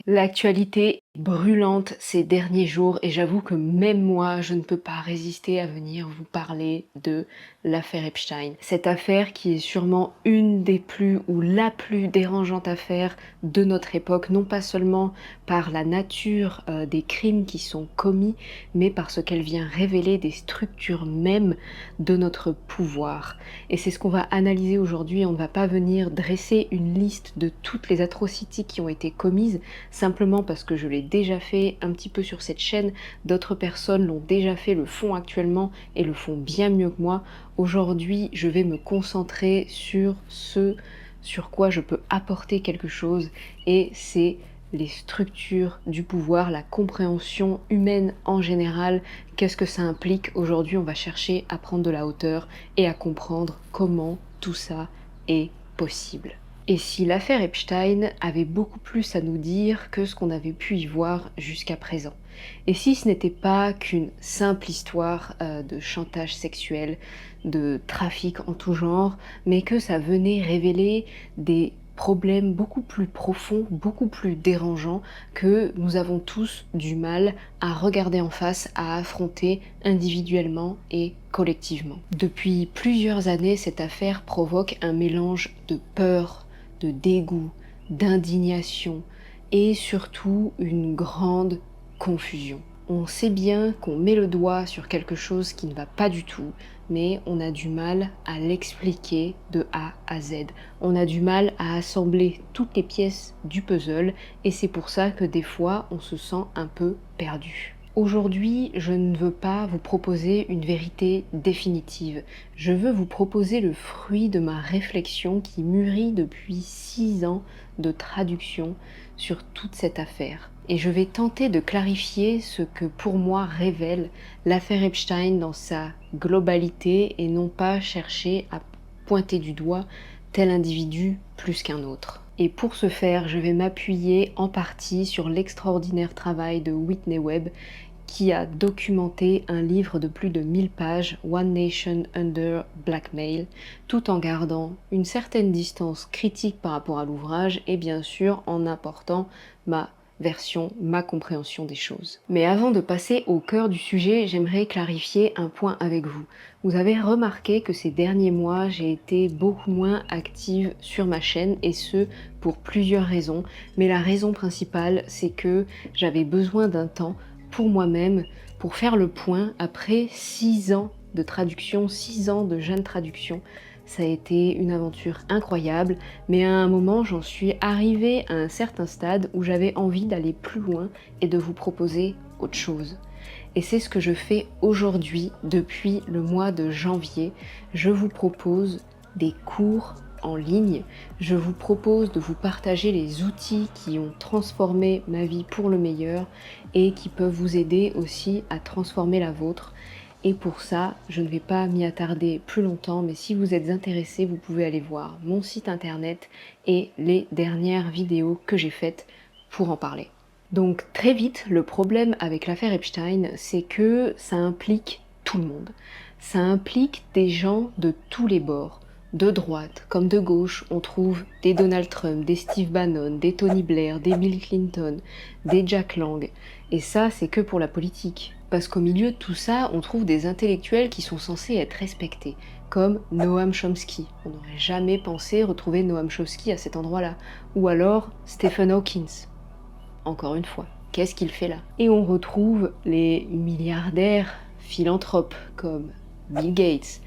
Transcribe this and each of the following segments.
L'actualité est brûlante ces derniers jours et j'avoue que même moi, je ne peux pas résister à venir vous parler de l'affaire Epstein. Cette affaire qui est sûrement une des plus ou la plus dérangeante affaire de notre époque, non pas seulement par la nature des crimes qui sont commis, mais parce qu'elle vient révéler des structures mêmes de notre pouvoir. Et c'est ce qu'on va analyser aujourd'hui. On ne va pas venir dresser une liste de toutes les atrocités qui ont été commises, simplement parce que je l'ai déjà fait un petit peu sur cette chaîne, d'autres personnes l'ont déjà fait, le font actuellement et le font bien mieux que moi. Aujourd'hui, je vais me concentrer sur ce sur quoi je peux apporter quelque chose et c'est les structures du pouvoir, la compréhension humaine en général, qu'est-ce que ça implique. Aujourd'hui, on va chercher à prendre de la hauteur et à comprendre comment tout ça est possible. Et si l'affaire Epstein avait beaucoup plus à nous dire que ce qu'on avait pu y voir jusqu'à présent? Et si ce n'était pas qu'une simple histoire de chantage sexuel, de trafic en tout genre, mais que ça venait révéler des problèmes beaucoup plus profonds, beaucoup plus dérangeants, que nous avons tous du mal à regarder en face, à affronter individuellement et collectivement. Depuis plusieurs années, cette affaire provoque un mélange de peur, de dégoût, d'indignation et surtout une grande confusion. On sait bien qu'on met le doigt sur quelque chose qui ne va pas du tout, mais on a du mal à l'expliquer de A à Z. On a du mal à assembler toutes les pièces du puzzle et c'est pour ça que des fois on se sent un peu perdu. Aujourd'hui, je ne veux pas vous proposer une vérité définitive. Je veux vous proposer le fruit de ma réflexion qui mûrit depuis 6 ans de traduction sur toute cette affaire. Et je vais tenter de clarifier ce que pour moi révèle l'affaire Epstein dans sa globalité et non pas chercher à pointer du doigt tel individu plus qu'un autre. Et pour ce faire, je vais m'appuyer en partie sur l'extraordinaire travail de Whitney Webb qui a documenté un livre de plus de 1000 pages, One Nation Under Blackmail, tout en gardant une certaine distance critique par rapport à l'ouvrage et bien sûr en apportant ma version, ma compréhension des choses. Mais avant de passer au cœur du sujet, j'aimerais clarifier un point avec vous. Vous avez remarqué que ces derniers mois, j'ai été beaucoup moins active sur ma chaîne et ce, pour plusieurs raisons. Mais la raison principale, c'est que j'avais besoin d'un temps pour moi-même, pour faire le point après 6 ans de traduction, 6 ans de jeune traduction. Ça a été une aventure incroyable, mais à un moment, j'en suis arrivée à un certain stade où j'avais envie d'aller plus loin et de vous proposer autre chose. Et c'est ce que je fais aujourd'hui depuis le mois de janvier. Je vous propose des cours en ligne. Je vous propose de vous partager les outils qui ont transformé ma vie pour le meilleur et qui peuvent vous aider aussi à transformer la vôtre. Et pour ça, je ne vais pas m'y attarder plus longtemps, mais si vous êtes intéressé, vous pouvez aller voir mon site internet et les dernières vidéos que j'ai faites pour en parler. Donc très vite, le problème avec l'affaire Epstein, c'est que ça implique tout le monde. Ça implique des gens de tous les bords. De droite comme de gauche, on trouve des Donald Trump, des Steve Bannon, des Tony Blair, des Bill Clinton, des Jack Lang. Et ça, c'est que pour la politique. Parce qu'au milieu de tout ça, on trouve des intellectuels qui sont censés être respectés, comme Noam Chomsky. On n'aurait jamais pensé retrouver Noam Chomsky à cet endroit-là. Ou alors Stephen Hawking. Encore une fois, qu'est-ce qu'il fait là? Et on retrouve les milliardaires philanthropes comme Bill Gates,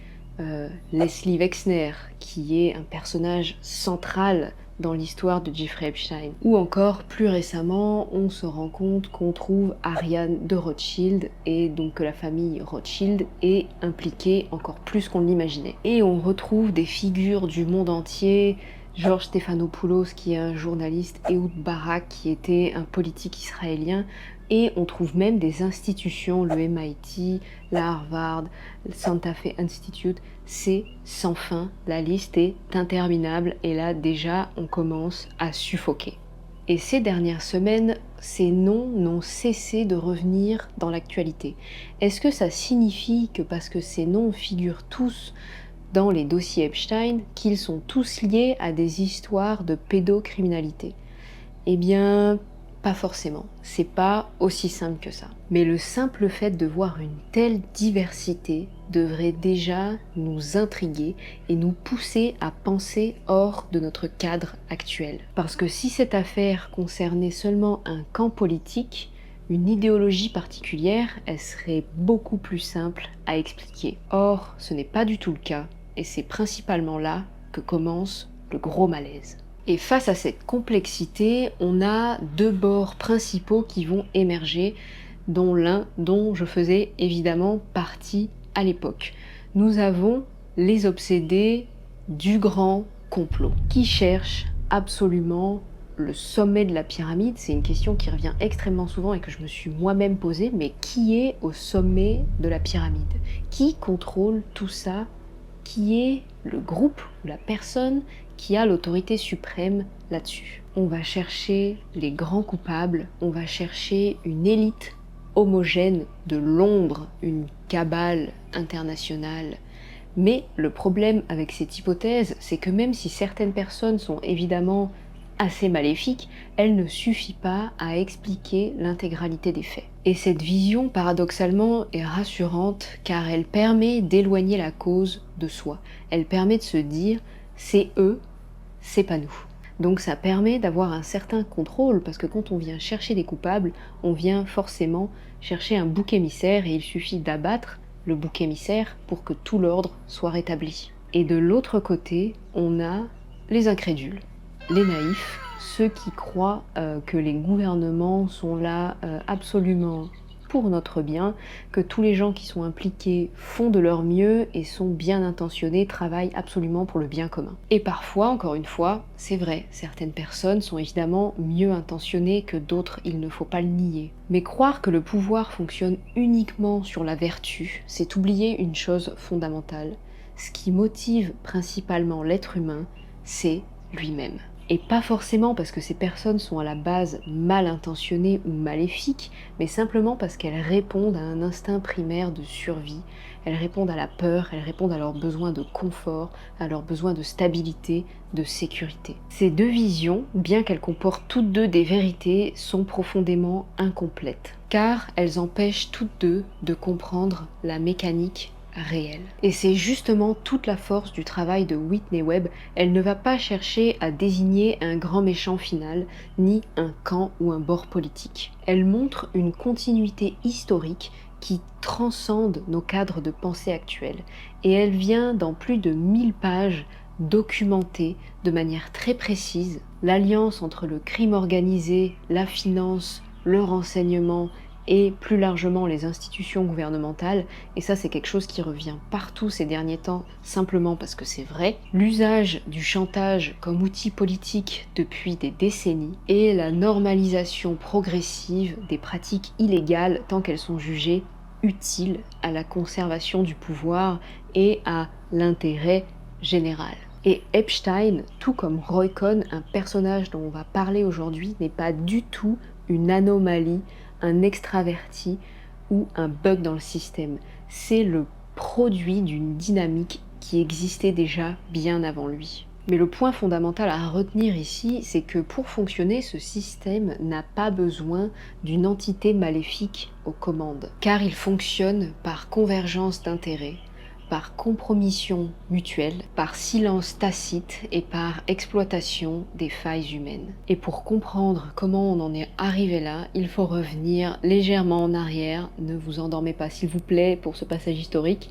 Leslie Wexner, qui est un personnage central dans l'histoire de Jeffrey Epstein. Ou encore, plus récemment, on se rend compte qu'on trouve Ariane de Rothschild, et donc que la famille Rothschild est impliquée encore plus qu'on l'imaginait. Et on retrouve des figures du monde entier, George Stephanopoulos qui est un journaliste, Ehud Barak qui était un politique israélien, et on trouve même des institutions, le MIT, la Harvard, le Santa Fe Institute, c'est sans fin, la liste est interminable et là déjà on commence à suffoquer. Et ces dernières semaines, ces noms n'ont cessé de revenir dans l'actualité. Est-ce que ça signifie que parce que ces noms figurent tous dans les dossiers Epstein, qu'ils sont tous liés à des histoires de pédocriminalité? Eh bien, Pas forcément, c'est pas aussi simple que ça. Mais le simple fait de voir une telle diversité devrait déjà nous intriguer et nous pousser à penser hors de notre cadre actuel. Parce que si cette affaire concernait seulement un camp politique, une idéologie particulière, elle serait beaucoup plus simple à expliquer. Or, ce n'est pas du tout le cas, et c'est principalement là que commence le gros malaise. Et face à cette complexité, on a deux bords principaux qui vont émerger, dont l'un dont je faisais évidemment partie à l'époque. Nous avons les obsédés du grand complot, qui cherchent absolument le sommet de la pyramide. C'est une question qui revient extrêmement souvent et que je me suis moi-même posée, mais qui est au sommet de la pyramide? Qui contrôle tout ça? Qui est le groupe ou la personne qui a l'autorité suprême là-dessus? On va chercher les grands coupables, on va chercher une élite homogène de l'ombre, une cabale internationale. Mais le problème avec cette hypothèse, c'est que même si certaines personnes sont évidemment assez maléfique, elle ne suffit pas à expliquer l'intégralité des faits. Et cette vision, paradoxalement, est rassurante car elle permet d'éloigner la cause de soi. Elle permet de se dire, c'est eux, c'est pas nous. Donc ça permet d'avoir un certain contrôle, parce que quand on vient chercher des coupables, on vient forcément chercher un bouc émissaire et il suffit d'abattre le bouc émissaire pour que tout l'ordre soit rétabli. Et de l'autre côté, on a les incrédules, les naïfs, ceux qui croient que les gouvernements sont là absolument pour notre bien, que tous les gens qui sont impliqués font de leur mieux et sont bien intentionnés, travaillent absolument pour le bien commun. Et parfois, encore une fois, c'est vrai, certaines personnes sont évidemment mieux intentionnées que d'autres, il ne faut pas le nier. Mais croire que le pouvoir fonctionne uniquement sur la vertu, c'est oublier une chose fondamentale. Ce qui motive principalement l'être humain, c'est lui-même. Et pas forcément parce que ces personnes sont à la base mal intentionnées ou maléfiques, mais simplement parce qu'elles répondent à un instinct primaire de survie, elles répondent à la peur, elles répondent à leurs besoins de confort, à leurs besoins de stabilité, de sécurité. Ces deux visions, bien qu'elles comportent toutes deux des vérités, sont profondément incomplètes, car elles empêchent toutes deux de comprendre la mécanique réelle. Et c'est justement toute la force du travail de Whitney Webb. Elle ne va pas chercher à désigner un grand méchant final, ni un camp ou un bord politique. Elle montre une continuité historique qui transcende nos cadres de pensée actuels. Et elle vient dans plus de 1000 pages documenter de manière très précise l'alliance entre le crime organisé, la finance, le renseignement et plus largement les institutions gouvernementales, et ça c'est quelque chose qui revient partout ces derniers temps, simplement parce que c'est vrai, l'usage du chantage comme outil politique depuis des décennies, et la normalisation progressive des pratiques illégales tant qu'elles sont jugées utiles à la conservation du pouvoir et à l'intérêt général. Et Epstein, tout comme Roy Cohn, un personnage dont on va parler aujourd'hui, n'est pas du tout une anomalie, un extraverti ou un bug dans le système. C'est le produit d'une dynamique qui existait déjà bien avant lui. Mais le point fondamental à retenir ici, c'est que pour fonctionner, ce système n'a pas besoin d'une entité maléfique aux commandes, car il fonctionne par convergence d'intérêts, par compromission mutuelle, par silence tacite et par exploitation des failles humaines. Et pour comprendre comment on en est arrivé là, il faut revenir légèrement en arrière. Ne vous endormez pas s'il vous plaît pour ce passage historique,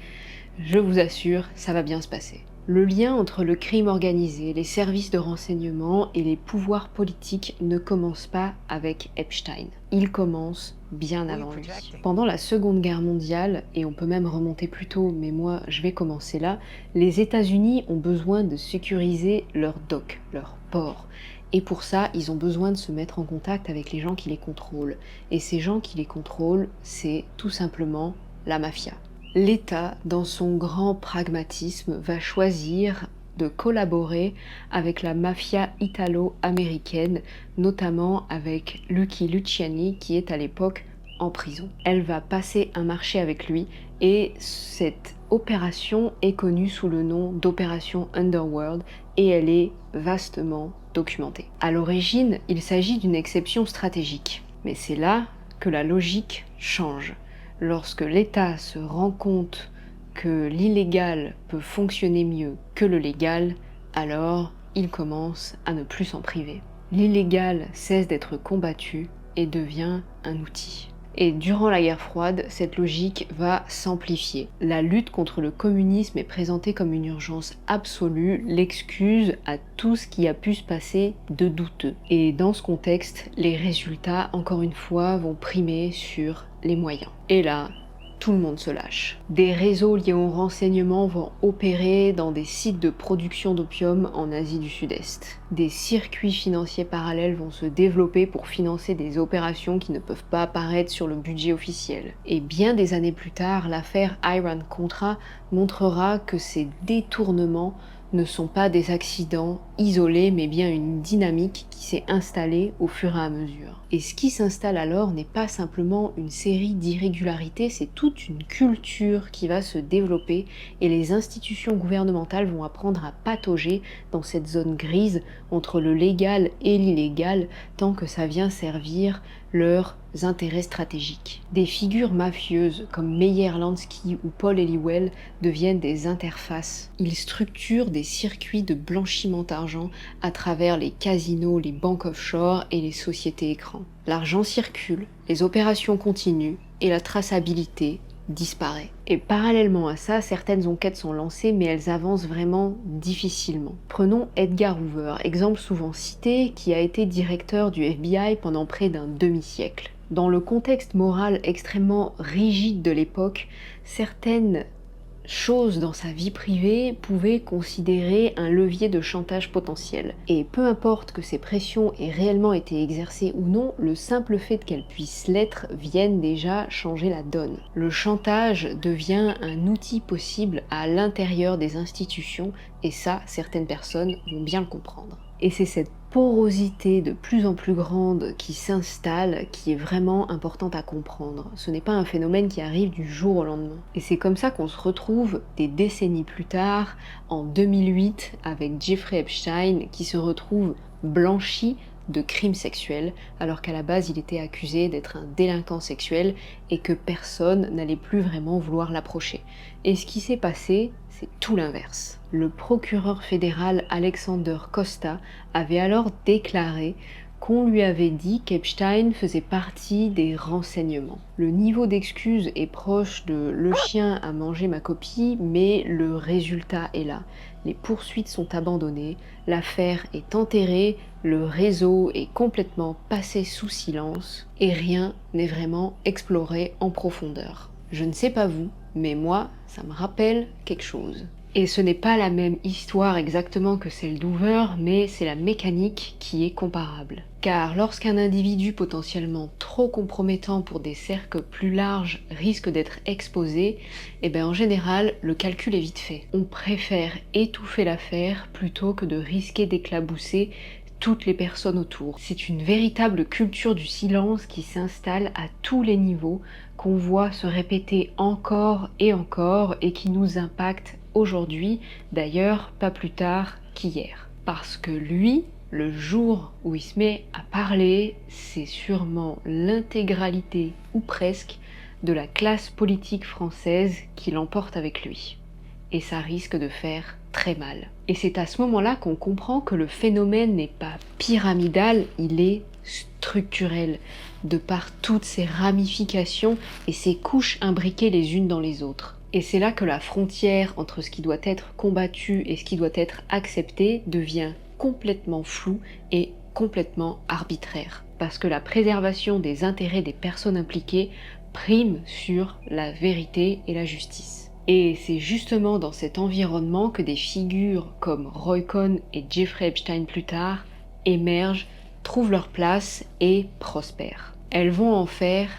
je vous assure, ça va bien se passer. Le lien entre le crime organisé, les services de renseignement et les pouvoirs politiques ne commence pas avec Epstein. Il commence bien avant lui. Pendant la Seconde Guerre mondiale, et on peut même remonter plus tôt, mais moi je vais commencer là, les États-Unis ont besoin de sécuriser leurs docks, leurs ports. Et pour ça, ils ont besoin de se mettre en contact avec les gens qui les contrôlent. Et ces gens qui les contrôlent, c'est tout simplement la mafia. L'État, dans son grand pragmatisme, va choisir de collaborer avec la mafia italo-américaine, notamment avec Lucky Luciani, qui est à l'époque en prison. Elle va passer un marché avec lui et cette opération est connue sous le nom d'opération Underworld et elle est vastement documenté. À l'origine, il s'agit d'une exception stratégique, mais c'est là que la logique change. Lorsque l'État se rend compte que l'illégal peut fonctionner mieux que le légal, alors il commence à ne plus s'en priver. L'illégal cesse d'être combattu et devient un outil. Et durant la guerre froide, cette logique va s'amplifier. La lutte contre le communisme est présentée comme une urgence absolue, l'excuse à tout ce qui a pu se passer de douteux. Et dans ce contexte, les résultats, encore une fois, vont primer sur les moyens. Et là, tout le monde se lâche. Des réseaux liés au renseignement vont opérer dans des sites de production d'opium en Asie du Sud-Est. Des circuits financiers parallèles vont se développer pour financer des opérations qui ne peuvent pas apparaître sur le budget officiel. Et bien des années plus tard, l'affaire Iran-Contra montrera que ces détournements ne sont pas des accidents isolés, mais bien une dynamique qui s'est installée au fur et à mesure. Et ce qui s'installe alors n'est pas simplement une série d'irrégularités, c'est toute une culture qui va se développer et les institutions gouvernementales vont apprendre à patauger dans cette zone grise entre le légal et l'illégal tant que ça vient servir leurs intérêts stratégiques. Des figures mafieuses comme Meyer Lansky ou Paul Helliwell deviennent des interfaces. Ils structurent des circuits de blanchiment d'argent à travers les casinos, les banques offshore et les sociétés écrans. L'argent circule, les opérations continuent et la traçabilité disparaît. Et parallèlement à ça, certaines enquêtes sont lancées, mais elles avancent vraiment difficilement. Prenons Edgar Hoover, exemple souvent cité, qui a été directeur du FBI pendant près d'un demi-siècle. Dans le contexte moral extrêmement rigide de l'époque, certaines choses dans sa vie privée pouvaient considérer un levier de chantage potentiel. Et peu importe que ces pressions aient réellement été exercées ou non, le simple fait qu'elles puissent l'être viennent déjà changer la donne. Le chantage devient un outil possible à l'intérieur des institutions et ça, certaines personnes vont bien le comprendre. Et c'est cette porosité de plus en plus grande qui s'installe qui est vraiment importante à comprendre. Ce n'est pas un phénomène qui arrive du jour au lendemain. Et c'est comme ça qu'on se retrouve des décennies plus tard, en 2008, avec Jeffrey Epstein qui se retrouve blanchi de crimes sexuels, alors qu'à la base il était accusé d'être un délinquant sexuel et que personne n'allait plus vraiment vouloir l'approcher. Et ce qui s'est passé, c'est tout l'inverse. Le procureur fédéral Alexander Costa avait alors déclaré qu'on lui avait dit qu'Epstein faisait partie des renseignements. Le niveau d'excuse est proche de «le chien a mangé ma copie», mais le résultat est là. Les poursuites sont abandonnées, l'affaire est enterrée, le réseau est complètement passé sous silence et rien n'est vraiment exploré en profondeur. Je ne sais pas vous, mais moi, ça me rappelle quelque chose. Et ce n'est pas la même histoire exactement que celle d'Hoover, mais c'est la mécanique qui est comparable. Car lorsqu'un individu potentiellement trop compromettant pour des cercles plus larges risque d'être exposé, en général, le calcul est vite fait. On préfère étouffer l'affaire plutôt que de risquer d'éclabousser toutes les personnes autour. C'est une véritable culture du silence qui s'installe à tous les niveaux, qu'on voit se répéter encore et qui nous impacte aujourd'hui, d'ailleurs pas plus tard qu'hier. Parce que lui, le jour où il se met à parler, c'est sûrement l'intégralité, ou presque, de la classe politique française qui l'emporte avec lui. Et ça risque de faire très mal. Et c'est à ce moment-là qu'on comprend que le phénomène n'est pas pyramidal, il est structurel, de par toutes ses ramifications et ses couches imbriquées les unes dans les autres. Et c'est là que la frontière entre ce qui doit être combattu et ce qui doit être accepté devient complètement floue et complètement arbitraire. Parce que la préservation des intérêts des personnes impliquées prime sur la vérité et la justice. Et c'est justement dans cet environnement que des figures comme Roy Cohn et Jeffrey Epstein plus tard émergent, trouvent leur place et prospèrent. Elles vont en faire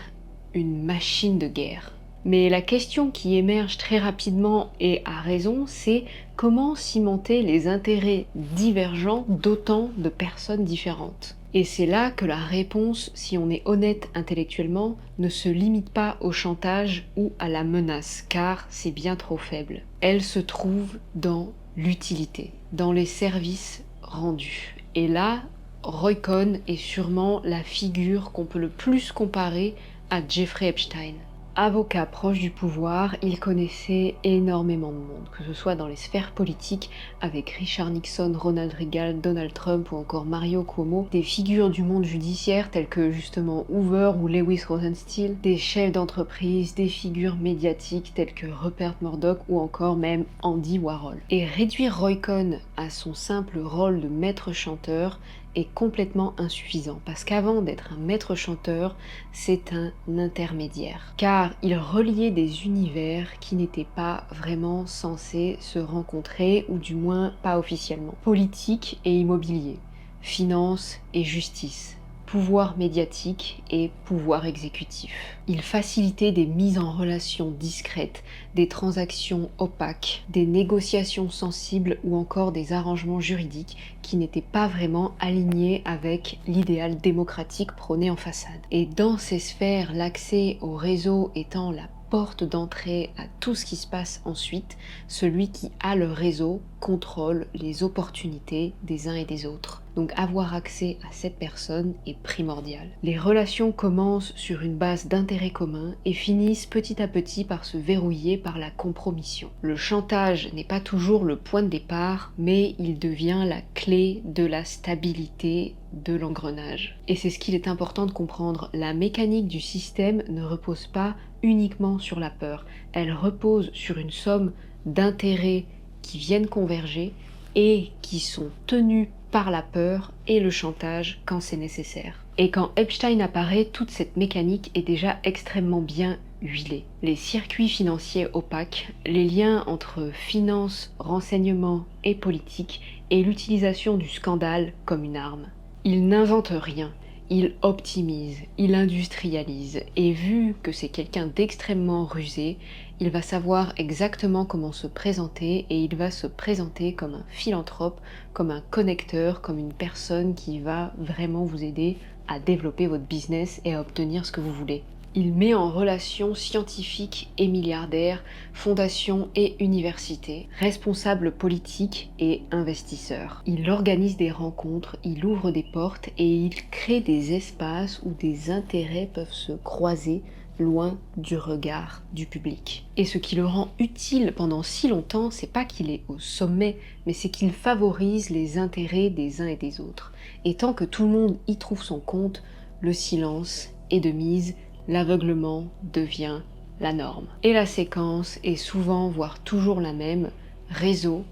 une machine de guerre. Mais la question qui émerge très rapidement et à raison, c'est comment cimenter les intérêts divergents d'autant de personnes différentes. Et c'est là que la réponse, si on est honnête intellectuellement, ne se limite pas au chantage ou à la menace, car c'est bien trop faible. Elle se trouve dans l'utilité, dans les services rendus. Et là, Roy Cohn est sûrement la figure qu'on peut le plus comparer à Jeffrey Epstein. Avocat proche du pouvoir, il connaissait énormément de monde, que ce soit dans les sphères politiques avec Richard Nixon, Ronald Reagan, Donald Trump ou encore Mario Cuomo, des figures du monde judiciaire telles que justement Hoover ou Lewis Rosenstiel, des chefs d'entreprise, des figures médiatiques telles que Rupert Murdoch ou encore même Andy Warhol. Et réduire Roy Cohn à son simple rôle de maître chanteur est complètement insuffisant, parce qu'avant d'être un maître chanteur, c'est un intermédiaire. Car il reliait des univers qui n'étaient pas vraiment censés se rencontrer, ou du moins pas officiellement. Politique et immobilier, finance et justice, pouvoir médiatique et pouvoir exécutif. Il facilitait des mises en relation discrètes, des transactions opaques, des négociations sensibles ou encore des arrangements juridiques qui n'étaient pas vraiment alignés avec l'idéal démocratique prôné en façade. Et dans ces sphères, l'accès au réseau étant la porte d'entrée à tout ce qui se passe ensuite, celui qui a le réseau contrôle les opportunités des uns et des autres. Donc avoir accès à cette personne est primordial. Les relations commencent sur une base d'intérêts communs et finissent petit à petit par se verrouiller par la compromission. Le chantage n'est pas toujours le point de départ, mais il devient la clé de la stabilité de l'engrenage. Et c'est ce qu'il est important de comprendre. La mécanique du système ne repose pas uniquement sur la peur. Elle repose sur une somme d'intérêts qui viennent converger et qui sont tenus par la peur et le chantage quand c'est nécessaire. Et quand Epstein apparaît, toute cette mécanique est déjà extrêmement bien huilée. Les circuits financiers opaques, les liens entre finance, renseignement et politique, et l'utilisation du scandale comme une arme. Il n'invente rien, il optimise, il industrialise, et vu que c'est quelqu'un d'extrêmement rusé, il va savoir exactement comment se présenter, et il va se présenter comme un philanthrope, comme un connecteur, comme une personne qui va vraiment vous aider à développer votre business et à obtenir ce que vous voulez. Il met en relation scientifiques et milliardaires, fondations et universités, responsables politiques et investisseurs. Il organise des rencontres, il ouvre des portes et il crée des espaces où des intérêts peuvent se croiser loin du regard du public. Et ce qui le rend utile pendant si longtemps, c'est pas qu'il est au sommet, mais c'est qu'il favorise les intérêts des uns et des autres. Et tant que tout le monde y trouve son compte, le silence est de mise, l'aveuglement devient la norme. Et la séquence est souvent, voire toujours la même: réseau,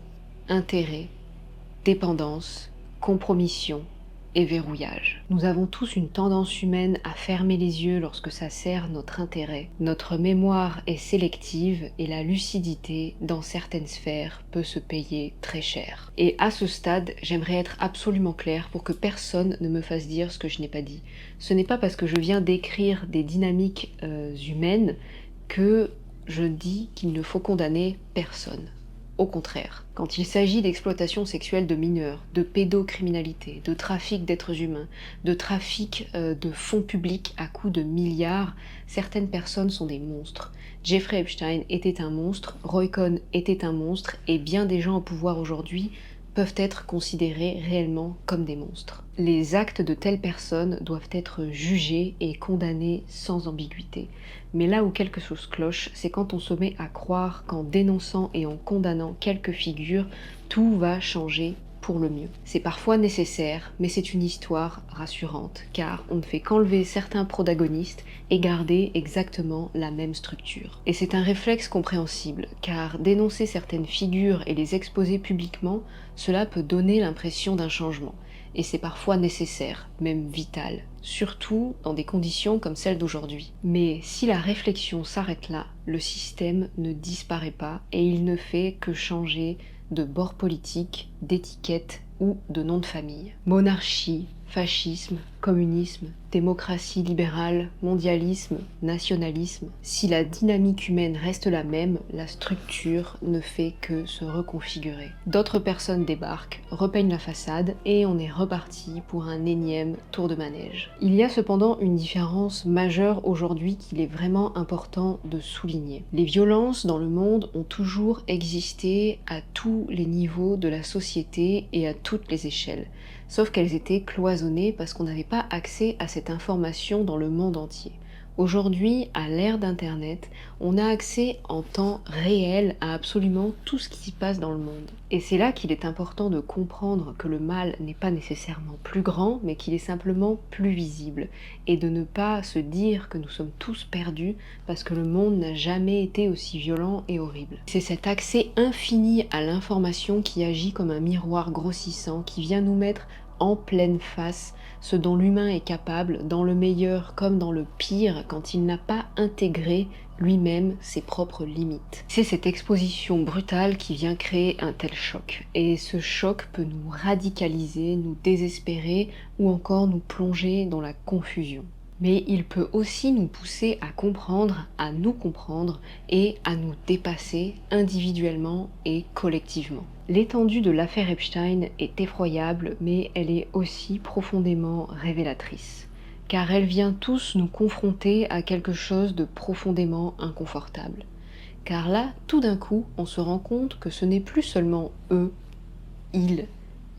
intérêt, dépendance, compromission et verrouillage. Nous avons tous une tendance humaine à fermer les yeux lorsque ça sert notre intérêt. Notre mémoire est sélective et la lucidité, dans certaines sphères, peut se payer très cher. Et à ce stade, j'aimerais être absolument clair pour que personne ne me fasse dire ce que je n'ai pas dit. Ce n'est pas parce que je viens d'écrire des dynamiques humaines que je dis qu'il ne faut condamner personne. Au contraire, quand il s'agit d'exploitation sexuelle de mineurs, de pédocriminalité, de trafic d'êtres humains, de trafic de fonds publics à coût de milliards, certaines personnes sont des monstres. Jeffrey Epstein était un monstre, Roy Cohn était un monstre, et bien des gens au pouvoir aujourd'hui peuvent être considérés réellement comme des monstres. Les actes de telles personnes doivent être jugés et condamnés sans ambiguïté. Mais là où quelque chose cloche, c'est quand on se met à croire qu'en dénonçant et en condamnant quelques figures, tout va changer pour le mieux. C'est parfois nécessaire, mais c'est une histoire rassurante, car on ne fait qu'enlever certains protagonistes et garder exactement la même structure. Et c'est un réflexe compréhensible, car dénoncer certaines figures et les exposer publiquement, cela peut donner l'impression d'un changement. Et c'est parfois nécessaire, même vital, surtout dans des conditions comme celles d'aujourd'hui. Mais si la réflexion s'arrête là, le système ne disparaît pas et il ne fait que changer de bord politique, d'étiquette ou de nom de famille. Monarchie, fascisme, communisme, démocratie libérale, mondialisme, nationalisme, si la dynamique humaine reste la même, la structure ne fait que se reconfigurer. D'autres personnes débarquent, repeignent la façade et on est reparti pour un énième tour de manège. Il y a cependant une différence majeure aujourd'hui qu'il est vraiment important de souligner. Les violences dans le monde ont toujours existé à tous les niveaux de la société et à toutes les échelles. sauf qu'elles étaient cloisonnées parce qu'on n'avait pas accès à cette information dans le monde entier. Aujourd'hui, à l'ère d'Internet, on a accès en temps réel à absolument tout ce qui s'y passe dans le monde. Et c'est là qu'il est important de comprendre que le mal n'est pas nécessairement plus grand, mais qu'il est simplement plus visible. Et de ne pas se dire que nous sommes tous perdus parce que le monde n'a jamais été aussi violent et horrible. C'est cet accès infini à l'information qui agit comme un miroir grossissant, qui vient nous mettre en pleine face ce dont l'humain est capable, dans le meilleur comme dans le pire, quand il n'a pas intégré lui-même ses propres limites. C'est cette exposition brutale qui vient créer un tel choc. Et ce choc peut nous radicaliser, nous désespérer ou encore nous plonger dans la confusion. Mais il peut aussi nous pousser à comprendre, à nous comprendre et à nous dépasser individuellement et collectivement. L'étendue de l'affaire Epstein est effroyable, mais elle est aussi profondément révélatrice. Car elle vient tous nous confronter à quelque chose de profondément inconfortable. Car là, tout d'un coup, on se rend compte que ce n'est plus seulement eux, ils,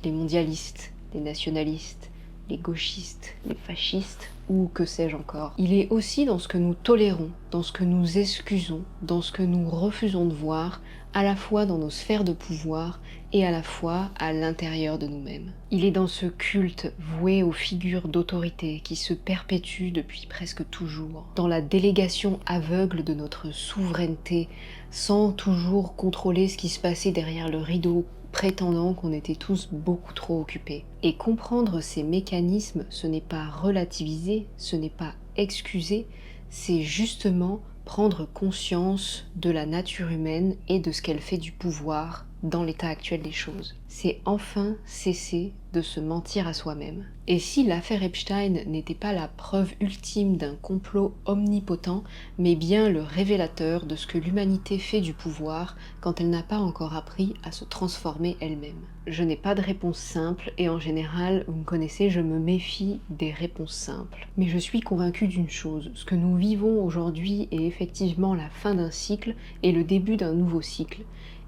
les mondialistes, les nationalistes, les gauchistes, les fascistes, ou que sais-je encore. Il est aussi dans ce que nous tolérons, dans ce que nous excusons, dans ce que nous refusons de voir, à la fois dans nos sphères de pouvoir et à la fois à l'intérieur de nous-mêmes. Il est dans ce culte voué aux figures d'autorité qui se perpétue depuis presque toujours, dans la délégation aveugle de notre souveraineté, sans toujours contrôler ce qui se passait derrière le rideau, prétendant qu'on était tous beaucoup trop occupés. Et comprendre ces mécanismes, ce n'est pas relativiser, ce n'est pas excuser, c'est justement prendre conscience de la nature humaine et de ce qu'elle fait du pouvoir dans l'état actuel des choses. C'est enfin cesser de se mentir à soi-même. Et si l'affaire Epstein n'était pas la preuve ultime d'un complot omnipotent, mais bien le révélateur de ce que l'humanité fait du pouvoir quand elle n'a pas encore appris à se transformer elle-même. Je n'ai pas de réponse simple et en général, vous me connaissez, je me méfie des réponses simples. Mais je suis convaincue d'une chose, ce que nous vivons aujourd'hui est effectivement la fin d'un cycle et le début d'un nouveau cycle.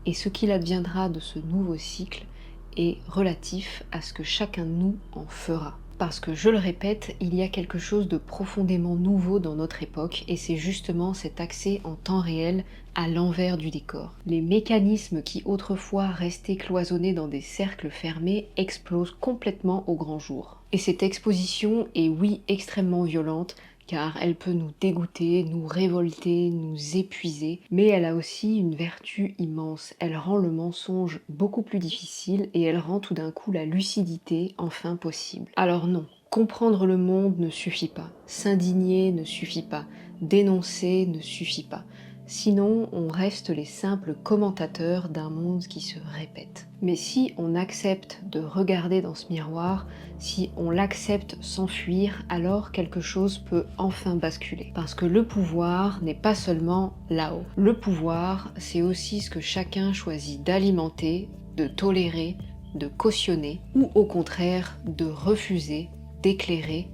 Et ce qu'il adviendra de ce nouveau cycle est relatif à ce que chacun de nous en fera. Parce que, je le répète, il y a quelque chose de profondément nouveau dans notre époque et c'est justement cet accès en temps réel à l'envers du décor. Les mécanismes qui autrefois restaient cloisonnés dans des cercles fermés explosent complètement au grand jour. Et cette exposition est oui extrêmement violente, car elle peut nous dégoûter, nous révolter, nous épuiser, mais elle a aussi une vertu immense. Elle rend le mensonge beaucoup plus difficile et elle rend tout d'un coup la lucidité enfin possible. Alors non, comprendre le monde ne suffit pas, s'indigner ne suffit pas, dénoncer ne suffit pas. Sinon, on reste les simples commentateurs d'un monde qui se répète. Mais si on accepte de regarder dans ce miroir, si on l'accepte sans fuir, alors quelque chose peut enfin basculer. Parce que le pouvoir n'est pas seulement là-haut. Le pouvoir, c'est aussi ce que chacun choisit d'alimenter, de tolérer, de cautionner, ou au contraire de refuser, d'éclairer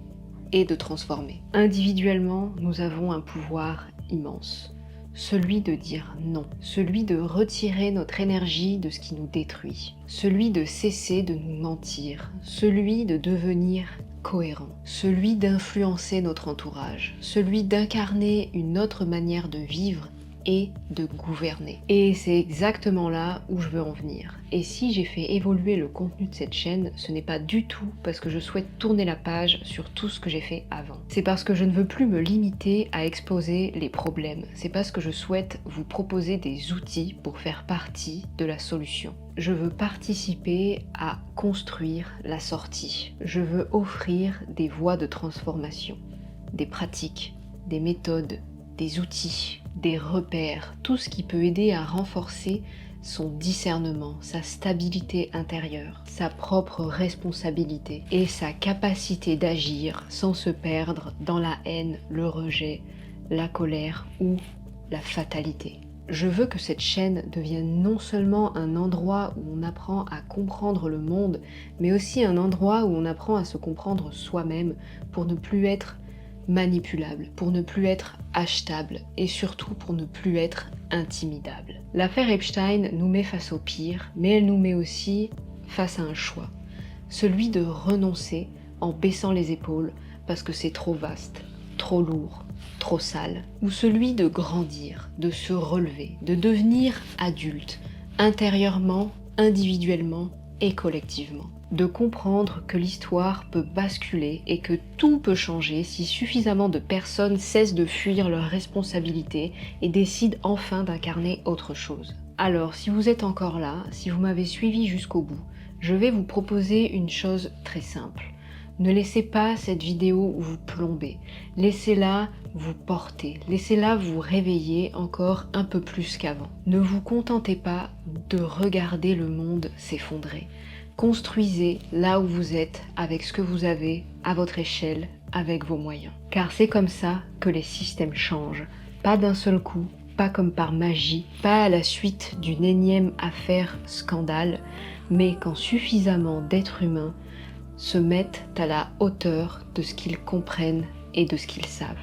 et de transformer. Individuellement, nous avons un pouvoir immense. Celui de dire non, celui de retirer notre énergie de ce qui nous détruit, celui de cesser de nous mentir, celui de devenir cohérent, celui d'influencer notre entourage, celui d'incarner une autre manière de vivre et de gouverner. Et c'est exactement là où je veux en venir. Et si j'ai fait évoluer le contenu de cette chaîne, ce n'est pas du tout parce que je souhaite tourner la page sur tout ce que j'ai fait avant. C'est parce que je ne veux plus me limiter à exposer les problèmes. C'est parce que je souhaite vous proposer des outils pour faire partie de la solution. Je veux participer à construire la sortie. Je veux offrir des voies de transformation, des pratiques, des méthodes, des outils, des repères, tout ce qui peut aider à renforcer son discernement, sa stabilité intérieure, sa propre responsabilité et sa capacité d'agir sans se perdre dans la haine, le rejet, la colère ou la fatalité. Je veux que cette chaîne devienne non seulement un endroit où on apprend à comprendre le monde, mais aussi un endroit où on apprend à se comprendre soi-même pour ne plus être manipulable, pour ne plus être achetable et surtout pour ne plus être intimidable. L'affaire Epstein nous met face au pire, mais elle nous met aussi face à un choix. celui de renoncer en baissant les épaules parce que c'est trop vaste, trop lourd, trop sale, ou celui de grandir, de se relever, de devenir adulte, intérieurement, individuellement et collectivement. De comprendre que l'histoire peut basculer et que tout peut changer si suffisamment de personnes cessent de fuir leurs responsabilités et décident enfin d'incarner autre chose. Alors, si vous êtes encore là, si vous m'avez suivi jusqu'au bout, je vais vous proposer une chose très simple. Ne laissez pas cette vidéo vous plomber, laissez-la vous porter, laissez-la vous réveiller encore un peu plus qu'avant. Ne vous contentez pas de regarder le monde s'effondrer. Construisez là où vous êtes, avec ce que vous avez, à votre échelle, avec vos moyens. Car c'est comme ça que les systèmes changent, pas d'un seul coup, pas comme par magie, pas à la suite d'une énième affaire scandale, mais quand suffisamment d'êtres humains se mettent à la hauteur de ce qu'ils comprennent et de ce qu'ils savent.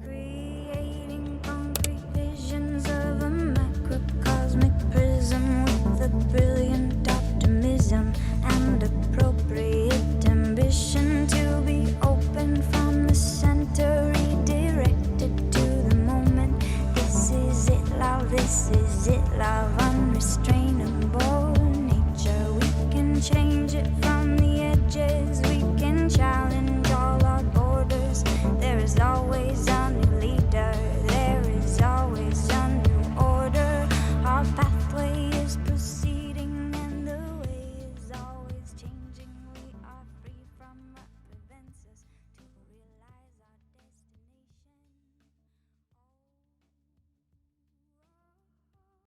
Creating concrete visions of a macrocosmic prism with a brilliant optimism and appropriate ambition to be open from the center, redirected to the moment. This is it, love, unrestrainable nature. We can change it from